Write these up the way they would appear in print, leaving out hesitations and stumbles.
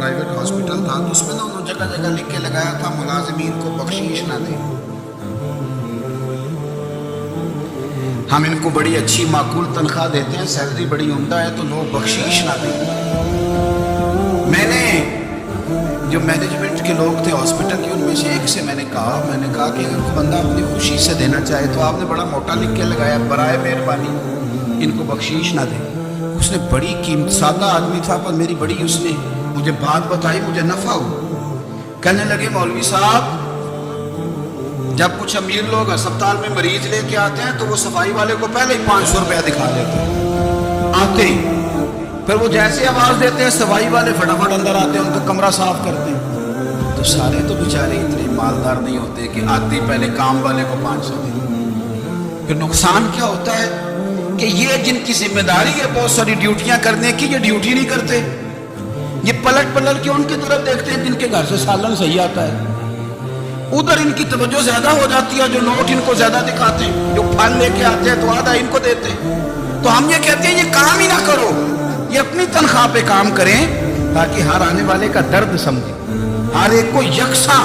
Private hospital تھا، تو اس میں انہوں نے جگہ جگہ لکھ کے لگایا تھا ملازمین کو بخشش نہ دیں، ہم ان کو بڑی اچھی معقول تنخواہ دیتے ہیں، سیلری بڑی عمدہ ہے، تو لوگ بخشش نہ دیں۔ میں نے جو مینجمنٹ کے لوگ تھے ہاسپٹل کے، ان میں سے ایک سے میں نے کہا کہ اگر کوئی بندہ اپنی خوشی سے دینا چاہے تو آپ نے بڑا موٹا لکھ کے لگایا برائے مہربانی ان کو بخشش نہ دیں۔ اس نے بڑی قیمت، سادہ آدمی تھا پر میری بڑی اس نے مجھے بات بتائی، مجھے نفع ہوا۔ کہنے لگے مولوی صاحب جب کچھ امیر لوگ ہسپتال میں مریض لے کے آتے ہیں تو وہ صفائی والے کو پہلے ہی 500 روپیہ دکھا دیتے ہیں آتے ہی، پھر وہ جیسے آواز دیتے ہیں صفائی والے فٹافٹ اندر آتے ہیں، ان کا کمرہ صاف کرتے ہیں۔ تو سارے تو بیچارے اتنے مالدار نہیں ہوتے کہ آتے ہی پہلے کام والے کو 500 دیں۔ پھر نقصان کیا ہوتا ہے کہ یہ جن کی ذمہ داری ہے بہت ساری ڈیوٹیاں کرنے کی، یہ ڈیوٹی نہیں کرتے، یہ پلٹ کے ان کی طرف دیکھتے ہیں جن کے گھر سے سالن صحیح آتا ہے، ادھر ان کی توجہ زیادہ ہو جاتی ہے، جو نوٹ ان کو زیادہ دکھاتے ہیں، جو پھل لے کے آتے ہیں تو آدھا ان کو دیتے ہیں۔ تو ہم یہ کہتے ہیں یہ کام ہی نہ کرو، یہ اپنی تنخواہ پہ کام کریں تاکہ ہر آنے والے کا درد سمجھیں، ہر ایک کو یکساں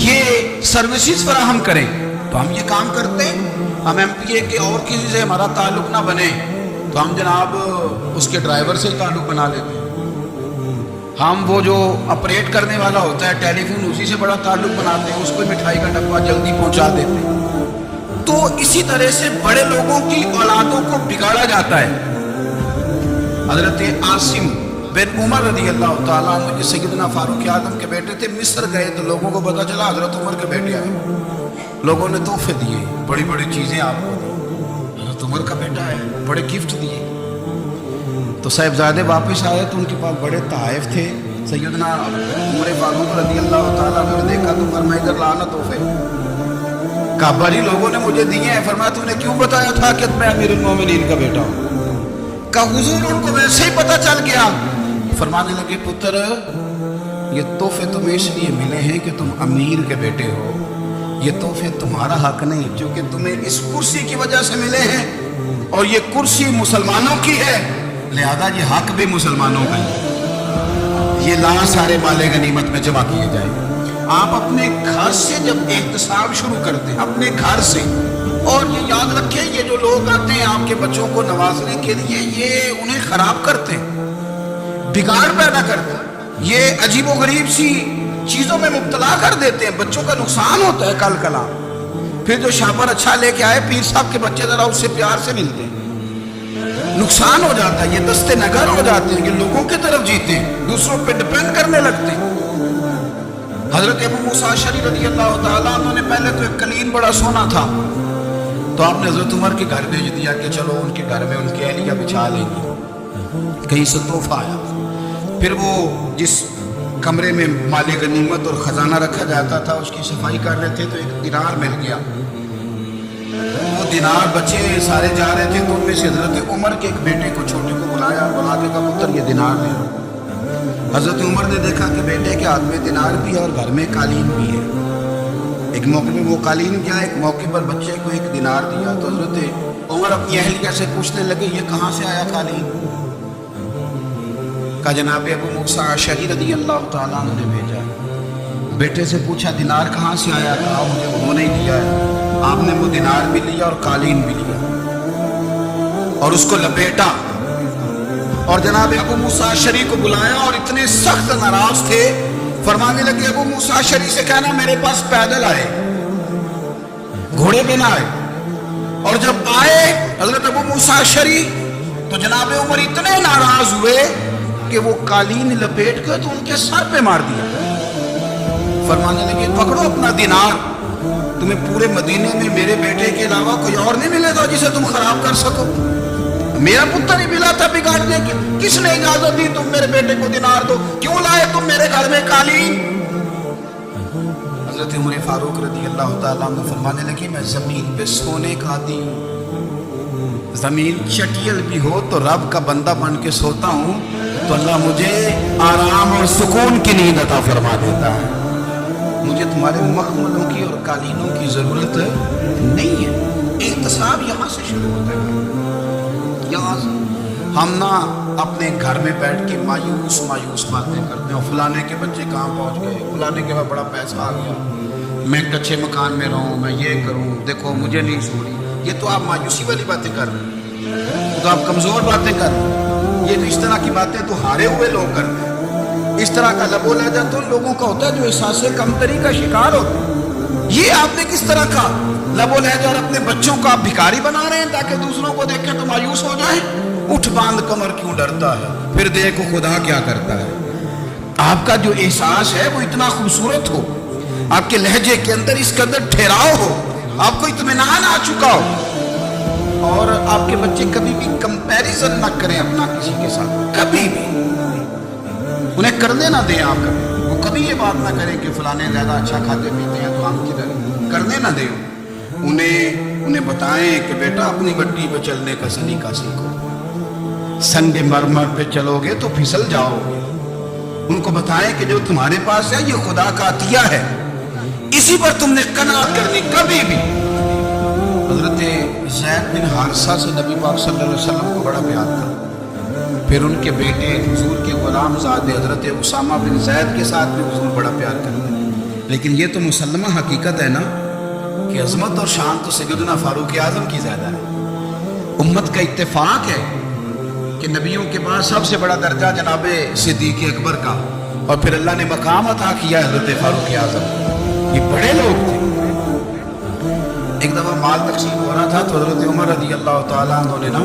یہ سروسز فراہم کریں۔ تو ہم یہ کام کرتے ہیں، ہم ایم پی اے کے اور کسی سے ہمارا تعلق نہ بنے تو ہم جناب اس کے ڈرائیور سے تعلق بنا لیتے ہیں، ہم وہ جو آپریٹ کرنے والا ہوتا ہے ٹیلی فون اسی سے بڑا تعلق بناتے ہیں، اس کو مٹھائی کا ڈبہ جلدی پہنچا دیتے ہیں۔ تو اسی طرح سے بڑے لوگوں کی اولادوں کو بگاڑا جاتا ہے۔ حضرت عاصم بن عمر رضی اللہ تعالیٰ عنہ جو سیدنا فاروق اعظم کے بیٹے تھے، مصر گئے تو لوگوں کو پتا چلا حضرت عمر کے بیٹے آئے، لوگوں نے تحفے دیے، بڑی بڑی چیزیں آپ کو دی، حضرت عمر کا بیٹا ہے، بڑے گفٹ دیے۔ تو صاحبزادے واپس آئے تو ان کے پاس بڑے تحائف تھے، سیدنا عمر فاروق رضی اللہ تعالیٰ نے دیکھا تو فرمایا ادھر لانا تحفے، کہا بڑی لوگوں نے مجھے دیے ہیں، فرمایا تو نے کیوں بتایا تھا کہ میں امیر المومنین کا بیٹا ہوں؟ کہا حضور ان کو ویسے ہی پتہ چل گیا۔ فرمانے لگے پتر یہ تحفے تمہیں اس لیے ملے ہیں کہ تم امیر کے بیٹے ہو، یہ تحفے تمہارا حق نہیں، چونکہ تمہیں اس کرسی کی وجہ سے ملے ہیں اور یہ کرسی مسلمانوں کی ہے، لہذا یہ حق بھی مسلمانوں کا ہے، یہ لا سارے مال غنیمت میں جمع کیے جائیں۔ آپ اپنے گھر سے جب احتساب شروع کرتے ہیں، اپنے گھر سے، اور یہ یاد رکھیں یہ جو لوگ آتے ہیں آپ کے بچوں کو نوازنے کے لیے، یہ انہیں خراب کرتے ہیں، بگاڑ پیدا کرتے ہیں، یہ عجیب و غریب سی چیزوں میں مبتلا کر دیتے ہیں، بچوں کا نقصان ہوتا ہے کل کلا۔ پھر جو شاپر اچھا لے کے آئے پیر صاحب کے بچے ذرا اس سے پیار سے ملتے ہیں، نقصان ہو جاتا ہے، یہ دستے نگر ہو جاتے ہیں، یہ لوگوں کی طرف جیتے ہیں، دوسروں پہ ڈپینڈ کرنے لگتے ہیں۔ حضرت ابو موسیٰ اشعری رضی اللہ تعالیٰ عنہ نے پہلے تو ایک قلین بڑا سونا تھا، تو آپ نے حضرت عمر کے گھر بھیج دیا کہ چلو ان کے گھر میں ان کی اہلیہ بچھا لیں گی، کہیں سے تحفہ آیا۔ پھر وہ جس کمرے میں مال غنیمت اور خزانہ رکھا جاتا تھا اس کی صفائی کر رہے تھے تو ایک دینار مل گیا، وہ دینار بچے سارے جا رہے تھے، تو ان میں سے حضرت عمر کے ایک بیٹے کو چھوٹے کو بلایا، بلا کے کہا پتر یہ دینار دے۔ حضرت عمر نے دیکھا کہ بیٹے کے ہاتھ میں دینار بھی ہے اور گھر میں قالین بھی ہے، ایک موقع میں وہ قالین کیا، ایک موقع پر بچے کو ایک دینار دیا، تو حضرت عمر اپنی اہلیہ سے پوچھنے لگے یہ کہاں سے آیا قالین؟ کہا جناب ابو موسیٰ اشعری رضی اللہ تعالیٰ عنہ نے بھیجا۔ بیٹے سے پوچھا دینار کہاں سے آیا؟ کہا مجھے انہوں نے دیا ہے۔ آپ نے وہ دینار بھی لیا اور قالین بھی لیا اور اس کو لپیٹا اور جناب ابو موسیٰ اشعری کو بلایا اور اتنے سخت ناراض تھے، فرمانے لگے ابو موسیٰ اشعری سے کہنا میرے پاس پیدل آئے، گھوڑے پہ نہ آئے، اور جب آئے حضرت ابو موسیٰ اشعری تو جناب عمر اتنے ناراض ہوئے کہ وہ قالین لپیٹ کر تو ان کے سر پہ مار دیا، فرمانے لگے پکڑو اپنا دینار، تمہیں پورے مدینے میں میرے بیٹے کے علاوہ کوئی اور نہیں ملے گا جسے تم خراب کر سکو، میرا پتر ہی ملا تھا بگاڑنے کی، کس نے اجازت دی تم میرے بیٹے کو دینار دو، کیوں لائے تم میرے گھر میں قالین؟ حضرت عمر فاروق رضی اللہ تعالیٰ عنہ فرمانے لگے میں زمین پہ سونے کا عادی ہوں، زمین چٹیل بھی ہو تو رب کا بندہ بن کے سوتا ہوں تو اللہ مجھے آرام اور سکون کی نیند عطا فرما دیتا ہے، مجھے تمہارے مخملوں کی اور قالینوں کی ضرورت نہیں ہے۔ احتساب یہاں سے شروع ہوتا ہے، یہاں سے ہم نا اپنے گھر میں بیٹھ کے مایوس باتیں کرتے ہیں، فلانے کے بچے کہاں پہنچ گئے، فلانے کے بعد بڑا پیسہ آ گیا، میں ایک اچھے مکان میں رہوں، میں یہ کروں، دیکھو مجھے نہیں چھوڑی۔ یہ تو آپ مایوسی والی باتیں کر رہے ہیں، تو آپ کمزور باتیں کر رہے ہیں۔ یہ تو اس طرح کی باتیں تو ہارے ہوئے لوگ کرتے ہیں۔ اس طرح کا لب و لہجہ تو لوگوں کا ہوتا ہے جو احساس کمتری کا شکار ہوتا ہے۔ یہ آپ نے کس طرح کا لب و لہجہ، اور اپنے بچوں کو آپ بھکاری بنا رہے ہیں تاکہ دوسروں کو دیکھیں تو مایوس ہو جائیں۔ اٹھ باندھ کمر کیوں ڈرتا ہے، پھر دیکھو خدا کیا کرتا ہے۔ آپ کا جو احساس ہے وہ اتنا خوبصورت ہو، آپ کے لہجے کے اندر اس قدر ٹھہراؤ ہو، آپ کو اطمینان آ چکا ہو، اور آپ کے بچے کبھی بھی کمپیریزن نہ کریں اپنا کسی کے ساتھ، کبھی بھی انہیں کرنے نہ دیں۔ آپ کبھی وہ کبھی یہ بات نہ کریں کہ فلانے زیادہ اچھا کھاتے پیتے ہیں تو ہم کدھر، کرنے نہ دیں۔ انہیں بتائیں کہ بیٹا اپنی مٹی پہ چلنے کا سلیقہ سیکھو، سنگ مرمر پہ چلو گے تو پھسل جاؤ گے۔ ان کو بتائیں کہ جو تمہارے پاس ہے یہ خدا کا عطیہ ہے، اسی پر تم نے قناعت کرنی کبھی بھی۔ حضرت زید بن حارثہ سے نبی پاک صلی اللہ علیہ وسلم کو بڑا پیار تھا، پھر ان کے بیٹے حضور کے غلام زادے حضرت اسامہ بن زید کے ساتھ بھی حضور بڑا پیار کرتے ہیں۔ لیکن یہ تو مسلمہ حقیقت ہے نا کہ عظمت اور شان تو سیدنا فاروق اعظم کی زیادہ ہے۔ امت کا اتفاق ہے کہ نبیوں کے بعد سب سے بڑا درجہ جناب صدیق اکبر کا، اور پھر اللہ نے مقام عطا کیا حضرت فاروق اعظم۔ یہ بڑے لوگ تھے۔ ایک دفعہ مال تقسیم ہو رہا تھا تو حضرت عمر رضی اللہ تعالیٰ عنہ نے نا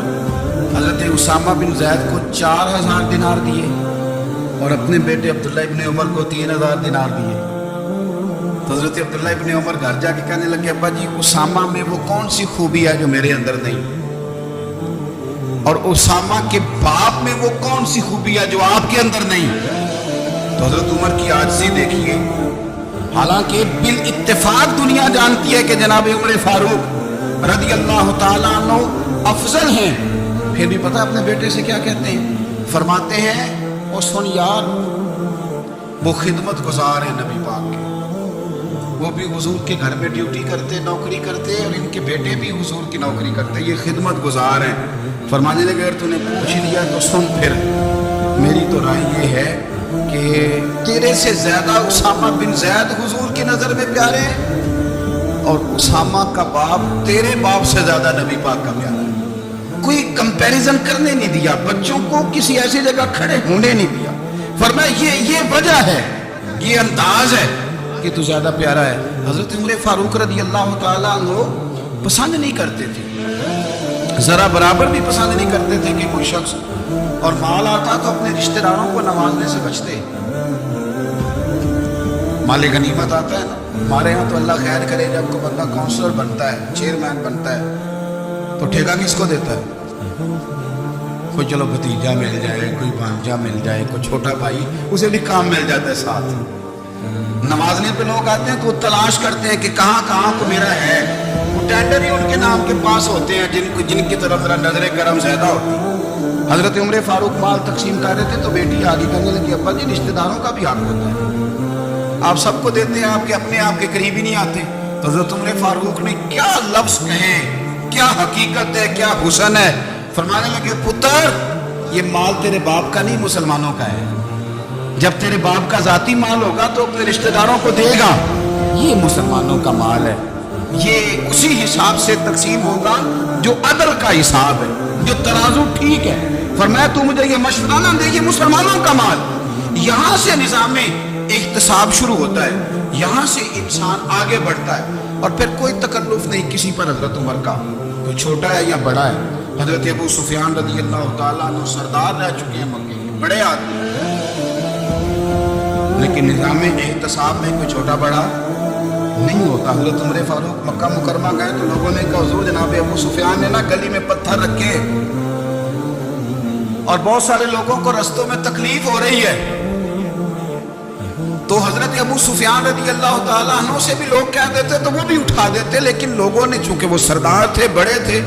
حضرت اسامہ بن زید کو 4000 دینار دیے، اور اپنے بیٹے عبداللہ ابن عمر کو 3000 دینار دیے۔ تو حضرت عبداللہ ابن عمر گھر جا کے کہنے لگے ابا جی اسامہ میں وہ کون سی خوبی ہے جو میرے اندر نہیں، اور اسامہ کے باپ میں وہ کون سی خوبی ہے جو آپ کے اندر نہیں۔ تو حضرت عمر کی عاجزی دیکھیے، حالانکہ بالاتفاق دنیا جانتی ہے کہ جناب عمر فاروق رضی اللہ تعالیٰ عنہ افضل ہیں، پھر بھی پتہ اپنے بیٹے سے کیا کہتے ہیں، فرماتے ہیں او سن یار وہ خدمت گزار ہیں نبی پاک کے، وہ بھی حضور کے گھر میں ڈیوٹی کرتے، نوکری کرتے، اور ان کے بیٹے بھی حضور کی نوکری کرتے، یہ خدمت گزار ہیں۔ فرمانے لگے اگر تو نے پوچھ لیا تو سن، پھر میری تو رائے یہ ہے کہ تیرے سے زیادہ اسامہ بن زید حضور کی نظر میں پیارے ہیں، اور اسامہ کا باپ تیرے باپ سے زیادہ نبی پاک کا پیارا ہے۔ کوئی کمپیریزن کرنے نہیں دیا، بچوں کو کسی ایسی جگہ کھڑے ہونے نہیں دیا۔ فرمایا یہ وجہ ہے، یہ انداز ہے کہ تو زیادہ پیارا ہے۔ حضرت عمر فاروق رضی اللہ تعالیٰ عنہ پسند نہیں کرتے تھے، ذرا برابر بھی پسند نہیں کرتے تھے کہ کوئی شخص اور مال آتا تو اپنے رشتہ داروں کو نوازنے سے بچتے۔ مال غنیمت آتا ہے نا، ہمارے ہاں تو اللہ خیر کرے جب کو بندہ کونسلر بنتا ہے، چیئرمین بنتا ہے، تو ٹھیکہ کس کو دیتا ہے؟ کوئی چلو بھتیجا مل جائے، کوئی بھانجا مل جائے، کوئی چھوٹا بھائی، اسے بھی کام مل جاتا ہے ساتھ۔ نوازنے پہ لوگ آتے ہیں تو تلاش کرتے ہیں کہ کہاں کہاں کو میرا ہے، وہ ٹینڈر ہی ان کے نام کے پاس ہوتے ہیں جن کی طرف ذرا نظر کرم زیادہ ہوتی ہے۔ حضرت عمر فاروق مال تقسیم کر رہے تھے تو بیٹی آگے کہنے لگی ابا جی رشتہ داروں کا بھی حق ہوتا ہے، آپ سب کو دیتے ہیں، آپ کے اپنے آپ کے قریب ہی نہیں آتے۔ تو حضرت عمر فاروق نے کیا لفظ کہے، کیا حقیقت ہے، کیا حسن ہے۔ فرمانے لگے پتر یہ مال تیرے باپ کا نہیں مسلمانوں کا ہے، جب تیرے باپ کا ذاتی مال ہوگا تو اپنے رشتہ داروں کو دے گا، یہ مسلمانوں کا مال ہے، یہ اسی حساب سے تقسیم ہوگا جو عدل کا حساب ہے، جو ترازو ٹھیک ہے۔ فرمایا تو مجھے یہ مشورہ نہ دے، یہ مسلمانوں کا مال۔ یہاں سے نظام احتساب شروع ہوتا ہے، یہاں سے انسان آگے بڑھتا ہے، اور پھر کوئی تکلف نہیں کسی پر حضرت عمر کا، کوئی چھوٹا ہے یا بڑا ہے۔ حضرت ابو سفیان رضی اللہ تعالیٰ عنہ سردار رہ چکے ہیں مکے کے، بڑے آدمی، لیکن نظام احتساب میں کوئی چھوٹا بڑا نہیں ہوتا۔ حضرت عمر فاروق مکہ مکرمہ گئے تو لوگوں نے کہا حضور جناب ابو سفیان نے نا گلی میں پتھر رکھے اور بہت سارے لوگوں کو رستوں میں تکلیف ہو رہی ہے، تو حضرت ابو سفیان رضی اللہ تعالیٰ عنہ سے بھی لوگ کہہ دیتے تو وہ بھی اٹھا دیتے، لیکن لوگوں نے چونکہ وہ سردار تھے، بڑے تھے،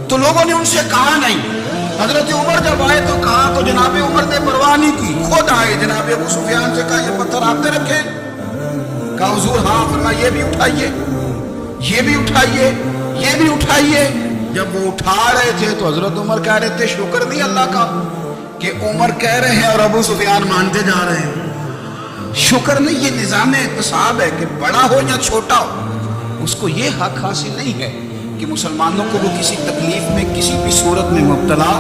تو لوگوں نے ان سے کہا نہیں۔ حضرت عمر جب آئے تو کہا تو جناب عمر نے پرواہ نہیں کی، خود آئے جناب ابو سفیان سے کہا یہ پتھر آپ نے رکھے؟ کہا حضور ہاں۔ فرمایا یہ بھی اٹھائیے، یہ بھی اٹھائیے، یہ بھی اٹھائیے۔ جب وہ اٹھا رہے تھے تو حضرت عمر کہہ رہے تھے شکر نہیں اللہ کا کہ عمر کہہ رہے ہیں اور ابو سفیان مانتے جا رہے ہیں. شکر نہیں، یہ نظام احتساب ہے کہ بڑا ہو یا چھوٹا ہو اس کو یہ حق حاصل نہیں ہے کہ مسلمانوں کو وہ کسی تکلیف میں کسی بھی صورت میں مبتلا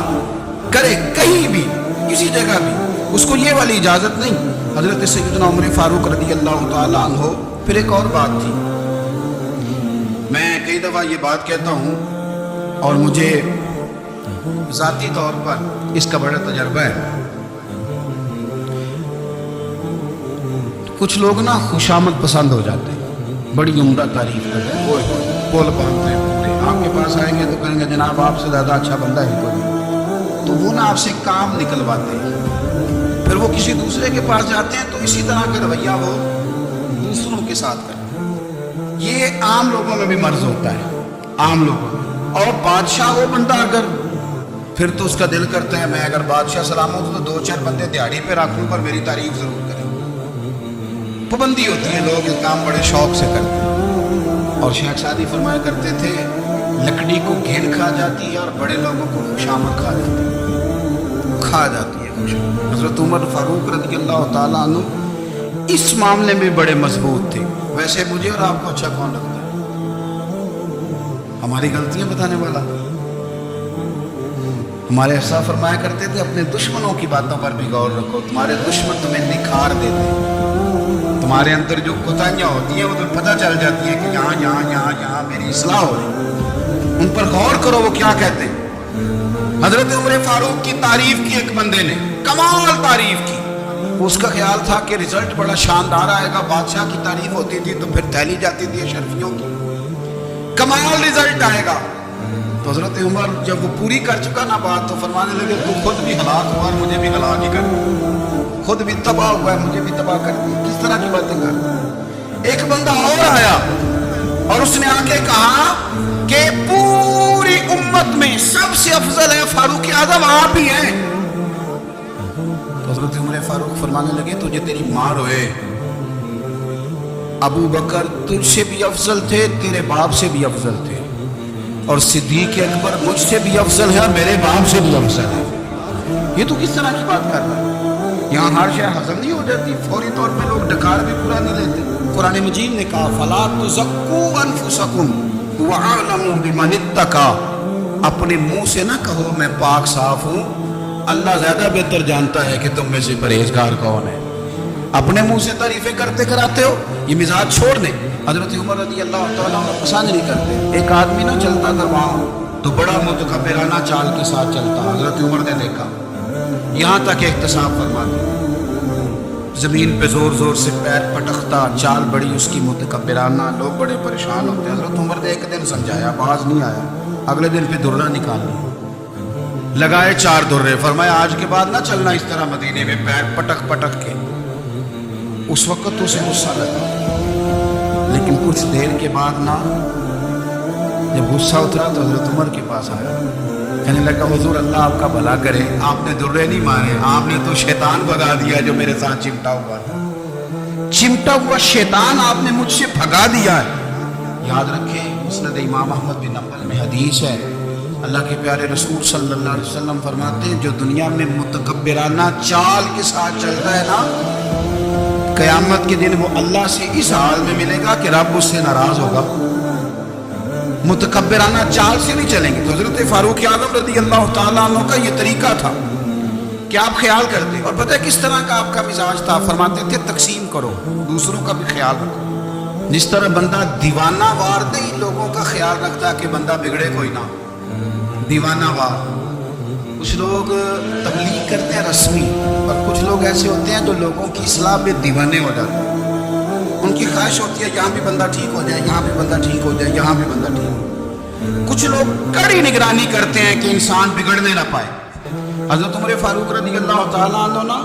کرے، کہیں بھی کسی جگہ بھی اس کو یہ والی اجازت نہیں. حضرت سیدنا عمر فاروق رضی اللہ تعالیٰ عنہ. پھر ایک اور بات تھی، میں کئی دفعہ یہ بات کہتا ہوں اور مجھے ذاتی طور پر اس کا بڑا تجربہ ہے. کچھ لوگ نا خوشامد پسند ہو جاتے ہیں، بڑی عمدہ تعریف کرتے ہیں، وہ پول باندھتے ہیں، آپ کے پاس آئیں گے تو کہیں گے جناب آپ سے زیادہ اچھا بندہ ہی کوئی، تو وہ نا آپ سے کام نکلواتے ہیں. پھر وہ کسی دوسرے کے پاس جاتے ہیں تو اسی طرح کا رویہ وہ دوسروں کے ساتھ کرتے ہیں. یہ عام لوگوں میں بھی مرض ہوتا ہے، عام لوگوں میں. اور بادشاہ وہ بندہ اگر پھر تو اس کا دل کرتا ہے میں اگر بادشاہ سلامت ہوں تو 2-4 بندے دیہڑی پہ رکھوں پر میری تعریف ضرور کریں. پابندی ہوتی ہے، لوگ یہ کام بڑے شوق سے کرتے ہیں. اور شیخ سعدی فرمایا کرتے تھے لکڑی کو گھین کھا جاتی ہے اور بڑے لوگوں کو خوشامد کھا جاتی ہے خوشامد. حضرت عمر فاروق رضی اللہ تعالیٰ عنہ اس معاملے میں بڑے مضبوط تھے. ویسے مجھے اور آپ کو اچھا کون لگتا ہے؟ ہماری غلطیاں بتانے والا. ہمارے ایسا فرمایا کرتے تھے اپنے دشمنوں کی باتوں پر بھی غور رکھو، تمہارے دشمن تمہیں نکھار دیتے ہیں. تمہارے اندر جو کوتاہیاں ہوتی ہیں وہ تمہیں پتہ چل جاتی ہے کہ یہاں میری اصلاح ہو رہی. ان پر غور کرو وہ کیا کہتے ہیں. حضرت عمر فاروق کی تعریف کی ایک بندے نے، کمال تعریف کی. اس کا خیال تھا کہ رزلٹ بڑا شاندار آئے گا. بادشاہ کی تعریف ہوتی تھی تو پھر تھیلی جاتی تھی اشرفیوں کی، کمال رزلٹ آئے گا. تو حضرت عمر جب وہ پوری کر چکا نا بات تو فرمانے لگے تو خود بھی ہلاک ہوا اور مجھے بھی ہلاک ہی کر دیا، خود بھی تباہ ہوا ہے مجھے بھی تباہ کر دیا. کس طرح کی باتیں کر. ایک بندہ اور آیا اور اس نے آ کے کہا کہ پوری امت میں سب سے افضل ہے فاروق اعظم آپ ہی ہیں. تو حضرت عمر فاروق فرمانے لگے تجھے تیری ماں روئے، ابو بکر تجھ سے بھی افضل تھے، تیرے باپ سے بھی افضل تھے، اور صدیق اکبر مجھ سے بھی افضل ہے اور میرے باپ سے بھی افضل ہے. یہ تو کس طرح کی بات کر رہا ہے؟ یہاں ہر شے ہضم نہیں ہو جاتی، فوری طور پہ لوگ ڈکار بھی پورا نہیں لیتے. قرآن مجید نے کہا فَلَا تُزَكُّوا أَنفُسَكُمْ وَأَعْلَمُوا بِمَنِ اتَّقَىٰ. اپنے منہ سے نہ کہو میں پاک صاف ہوں، اللہ زیادہ بہتر جانتا ہے کہ تم میں سے پرہیزگار کون ہے. اپنے منہ سے تعریفیں کرتے کراتے ہو، یہ مزاج چھوڑ دیں. حضرت عمر رضی اللہ تعالیٰ عنہ پسند نہیں کرتے. ایک آدمی نہ چلتا تھا وہاں تو بڑا متکبرانہ چال کے ساتھ چلتا. حضرت عمر نے دیکھا، یہاں تک احتساب فرماتے، زمین پہ زور زور سے پیر پٹکتا، چال بڑی اس کی متکبرانہ، لوگ بڑے پریشان ہوتے. حضرت عمر نے ایک دن سمجھایا، باز نہیں آیا. اگلے دن پہ درہ نکالنی، لگائے 4 درے. فرمایا آج کے بعد نہ چلنا اس طرح مدینے میں پیر پٹک پٹک کے. اس وقت تو اسے غصہ لگا، لیکن کچھ دیر کے بعد نا جب غصہ اترا تو حضرت عمر کے پاس آیا، کہنے لگا حضور اللہ آپ کا بھلا کرے، آپ نے درے نہیں مارے، آپ نے تو شیطان بھگا دیا جو میرے ساتھ چمٹا ہوا تھا. چمٹا ہوا شیطان آپ نے مجھ سے بھگا دیا ہے. یاد رکھیں مسند امام احمد بن حنبل میں حدیث ہے، اللہ کے پیارے رسول صلی اللہ علیہ وسلم فرماتے ہیں جو دنیا میں متکبرانہ چال کے ساتھ چلتا ہے نا، قیامت کے دن وہ اللہ سے اس حال میں ملے گا کہ رب اس سے ناراض ہوگا. متکبرانہ چال سے نہیں چلیں گے. تو حضرت فاروق اعظم رضی اللہ تعالیٰ عنہ کا یہ طریقہ تھا کہ آپ خیال کرتے. اور پتہ ہے کس طرح کا آپ کا مزاج تھا؟ فرماتے تھے تقسیم کرو، دوسروں کا بھی خیال رکھو. جس طرح بندہ دیوانہ وار نہیں لوگوں کا خیال رکھتا کہ بندہ بگڑے کوئی نہ، دیوانہ وار. کچھ لوگ تبلیغ کرتے ہیں رسمی، اور کچھ لوگ ایسے ہوتے ہیں جو لوگوں کی اصلاح میں دیوانے ہو جاتے ہیں. ان کی خواہش ہوتی ہے یہاں بھی بندہ ٹھیک ہو جائے، یہاں بھی بندہ ٹھیک ہو جائے، یہاں بھی بندہ ٹھیک ہو جائے. کچھ لوگ کڑی نگرانی کرتے ہیں کہ انسان بگڑنے نہ پائے. حضرت عمر فاروق رضی اللہ تعالیٰ عنہ نا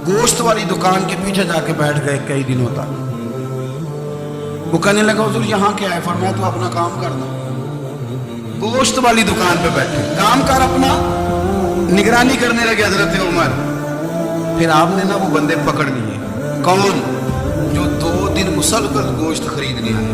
گوشت والی دکان کے پیچھے جا کے بیٹھ گئے کئی دنوں تک. وہ کہنے لگا حضور یہاں کیا ہے؟ فرمایا تو اپنا کام کرنا. گوشت والی دکان پہ بیٹھے، کام کر اپنا، نگرانی کرنے لگے حضرت عمر. پھر آپ نے نا وہ بندے پکڑ لیے. کون؟ جو 2 دن مسلسل گوشت خریدنے آئے.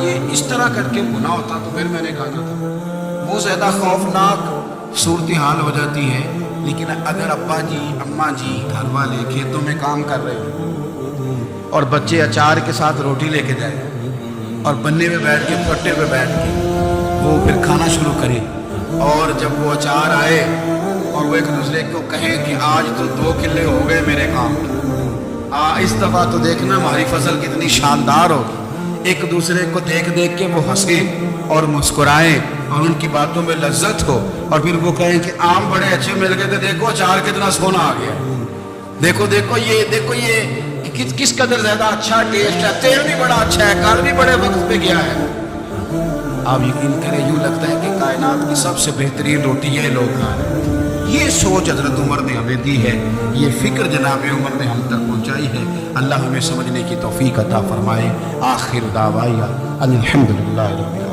یہ اس طرح کر کے بنا ہوتا تو پھر میں نے کھانا تھا۔ وہ زیادہ خوفناک صورتحال ہو جاتی ہے۔ لیکن اگر ابا جی اماں جی گھر والے کھیتوں میں کام کر رہے ہیں اور بچے اچار کے ساتھ روٹی لے کے جائیں اور بننے میں بیٹھ کے پٹے پہ بیٹھ کے وہ پھر کھانا شروع کرے، اور جب وہ اچار آئے اور وہ ایک دوسرے کو کہیں کہ آج تو 2 کلے ہو گئے میرے کام کے، اس دفعہ تو دیکھنا ہماری فصل کتنی شاندار ہوگی، ایک دوسرے کو دیکھ دیکھ کے وہ ہنسیں اور مسکرائیں اور ان کی باتوں میں لذت ہو، اور پھر وہ کہیں کہ آم بڑے اچھے مل گئے تھے، دیکھو اچار کتنا سونا آ گیا، دیکھو یہ کس قدر زیادہ اچھا ٹیسٹ ہے، تیل بھی بڑا اچھا ہے، کار بھی بڑے وقت پہ گیا ہے۔ آپ یقین کریں یوں لگتا ہے کہ کائنات کی سب سے بہترین روٹی یہ لوگ کھا رہے ہیں۔ یہ سوچ حضرت عمر نے ہمیں دی ہے، یہ فکر جناب عمر نے ہم تک پہنچائی ہے۔ اللہ ہمیں سمجھنے کی توفیق عطا فرمائے۔ آخر دعوانا ان الحمدللہ رب العالمین۔